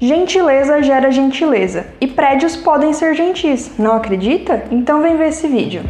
Gentileza gera gentileza, e prédios podem ser gentis, não acredita? Então vem ver esse vídeo.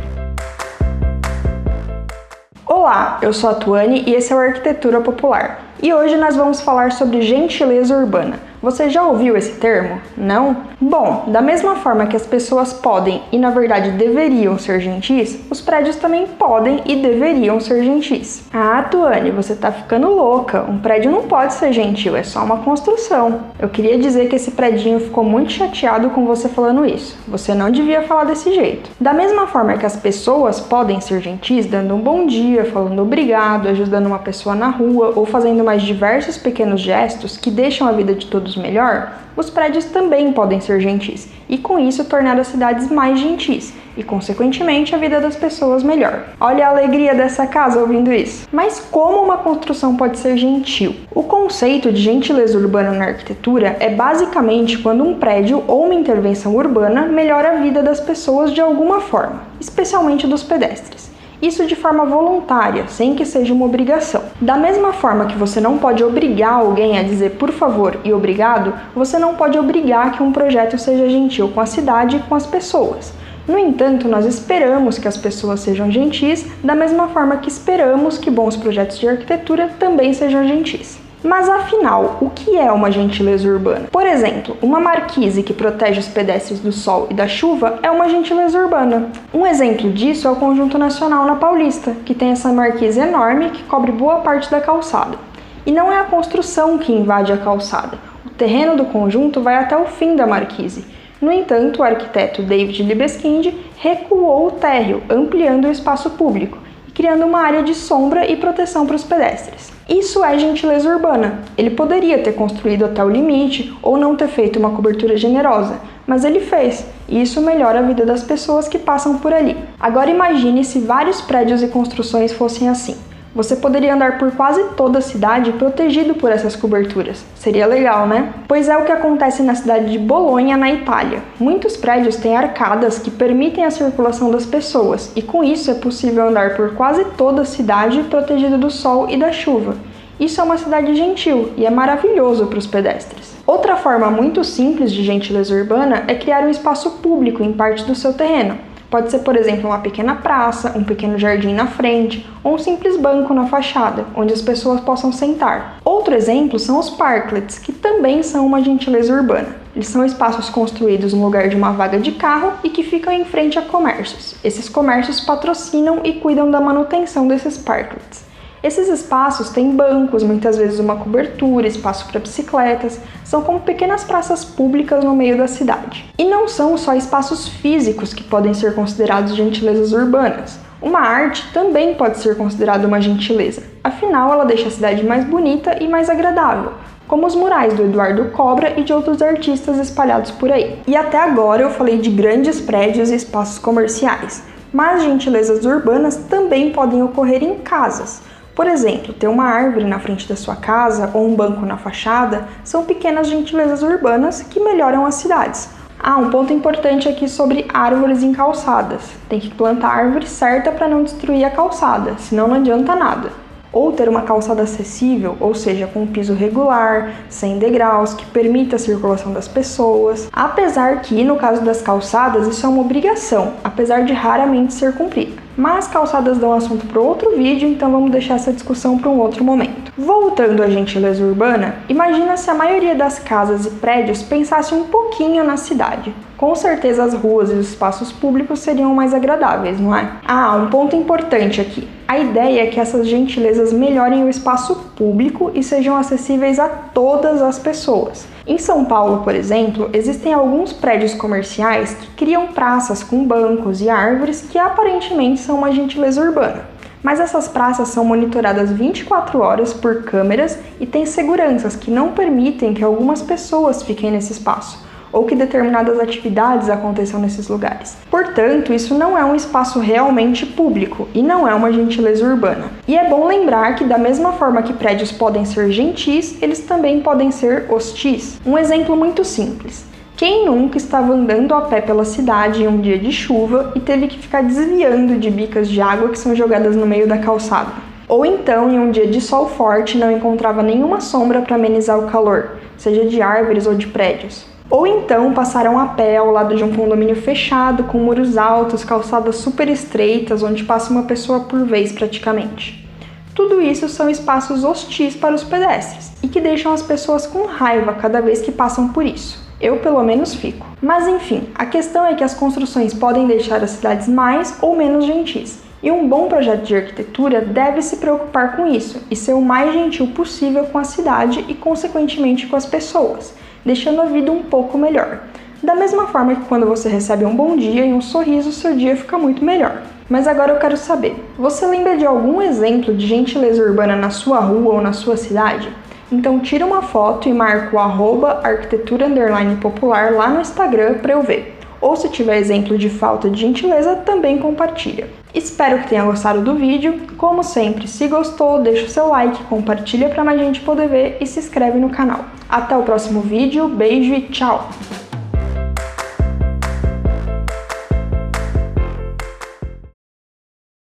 Olá, eu sou a Tuane e esse é o Arquitetura Popular. E hoje nós vamos falar sobre gentileza urbana. Você já ouviu esse termo? Não? Bom, da mesma forma que as pessoas podem e na verdade deveriam ser gentis, os prédios também podem e deveriam ser gentis. Ah, Tuane, você tá ficando louca. Um prédio não pode ser gentil, é só uma construção. Eu queria dizer que esse predinho ficou muito chateado com você falando isso. Você não devia falar desse jeito. Da mesma forma que as pessoas podem ser gentis, dando um bom dia, falando obrigado, ajudando uma pessoa na rua ou fazendo mais diversos pequenos gestos que deixam a vida de todos melhor, os prédios também podem ser gentis e com isso tornar as cidades mais gentis e consequentemente a vida das pessoas melhor. Olha a alegria dessa casa ouvindo isso. Mas como uma construção pode ser gentil? O conceito de gentileza urbana na arquitetura é basicamente quando um prédio ou uma intervenção urbana melhora a vida das pessoas de alguma forma, especialmente dos pedestres. Isso de forma voluntária, sem que seja uma obrigação. Da mesma forma que você não pode obrigar alguém a dizer por favor e obrigado, você não pode obrigar que um projeto seja gentil com a cidade e com as pessoas. No entanto, nós esperamos que as pessoas sejam gentis, da mesma forma que esperamos que bons projetos de arquitetura também sejam gentis. Mas afinal, o que é uma gentileza urbana? Por exemplo, uma marquise que protege os pedestres do sol e da chuva é uma gentileza urbana. Um exemplo disso é o Conjunto Nacional na Paulista, que tem essa marquise enorme que cobre boa parte da calçada. E não é a construção que invade a calçada. O terreno do conjunto vai até o fim da marquise. No entanto, o arquiteto David Libeskind recuou o térreo, ampliando o espaço público e criando uma área de sombra e proteção para os pedestres. Isso é gentileza urbana. Ele poderia ter construído até o limite ou não ter feito uma cobertura generosa, mas ele fez, e isso melhora a vida das pessoas que passam por ali. Agora imagine se vários prédios e construções fossem assim. Você poderia andar por quase toda a cidade protegido por essas coberturas. Seria legal, né? Pois é o que acontece na cidade de Bolonha, na Itália. Muitos prédios têm arcadas que permitem a circulação das pessoas, e com isso é possível andar por quase toda a cidade protegido do sol e da chuva. Isso é uma cidade gentil e é maravilhoso para os pedestres. Outra forma muito simples de gentileza urbana é criar um espaço público em parte do seu terreno. Pode ser, por exemplo, uma pequena praça, um pequeno jardim na frente, ou um simples banco na fachada, onde as pessoas possam sentar. Outro exemplo são os parklets, que também são uma gentileza urbana. Eles são espaços construídos no lugar de uma vaga de carro e que ficam em frente a comércios. Esses comércios patrocinam e cuidam da manutenção desses parklets. Esses espaços têm bancos, muitas vezes uma cobertura, espaço para bicicletas, são como pequenas praças públicas no meio da cidade. E não são só espaços físicos que podem ser considerados gentilezas urbanas. Uma arte também pode ser considerada uma gentileza, afinal ela deixa a cidade mais bonita e mais agradável, como os murais do Eduardo Cobra e de outros artistas espalhados por aí. E até agora eu falei de grandes prédios e espaços comerciais, mas gentilezas urbanas também podem ocorrer em casas. Por exemplo, ter uma árvore na frente da sua casa ou um banco na fachada são pequenas gentilezas urbanas que melhoram as cidades. Ah, um ponto importante aqui sobre árvores em calçadas. Tem que plantar a árvore certa para não destruir a calçada, senão não adianta nada. Ou ter uma calçada acessível, ou seja, com um piso regular, sem degraus, que permita a circulação das pessoas. Apesar que, no caso das calçadas, isso é uma obrigação, apesar de raramente ser cumprida. Mas calçadas dão assunto para outro vídeo, então vamos deixar essa discussão para um outro momento. Voltando à gentileza urbana, imagina se a maioria das casas e prédios pensasse um pouquinho na cidade. Com certeza as ruas e os espaços públicos seriam mais agradáveis, não é? Ah, um ponto importante aqui. A ideia é que essas gentilezas melhorem o espaço público e sejam acessíveis a todas as pessoas. Em São Paulo, por exemplo, existem alguns prédios comerciais que criam praças com bancos e árvores que aparentemente são uma gentileza urbana. Mas essas praças são monitoradas 24 horas por câmeras e têm seguranças que não permitem que algumas pessoas fiquem nesse espaço, ou que determinadas atividades aconteçam nesses lugares. Portanto, isso não é um espaço realmente público e não é uma gentileza urbana. E é bom lembrar que da mesma forma que prédios podem ser gentis, eles também podem ser hostis. Um exemplo muito simples. Quem nunca estava andando a pé pela cidade em um dia de chuva e teve que ficar desviando de bicas de água que são jogadas no meio da calçada? Ou então, em um dia de sol forte, não encontrava nenhuma sombra para amenizar o calor, seja de árvores ou de prédios. Ou então passaram a pé ao lado de um condomínio fechado, com muros altos, calçadas super estreitas, onde passa uma pessoa por vez praticamente. Tudo isso são espaços hostis para os pedestres e que deixam as pessoas com raiva cada vez que passam por isso. Eu, pelo menos, fico. Mas enfim, a questão é que as construções podem deixar as cidades mais ou menos gentis. E um bom projeto de arquitetura deve se preocupar com isso e ser o mais gentil possível com a cidade e, consequentemente, com as pessoas, deixando a vida um pouco melhor. Da mesma forma que quando você recebe um bom dia e um sorriso, seu dia fica muito melhor. Mas agora eu quero saber, você lembra de algum exemplo de gentileza urbana na sua rua ou na sua cidade? Então tira uma foto e marca o @arquitetura_popular lá no Instagram para eu ver. Ou se tiver exemplo de falta de gentileza, também compartilha. Espero que tenha gostado do vídeo. Como sempre, se gostou, deixa o seu like, compartilha para mais gente poder ver e se inscreve no canal. Até o próximo vídeo, beijo e tchau!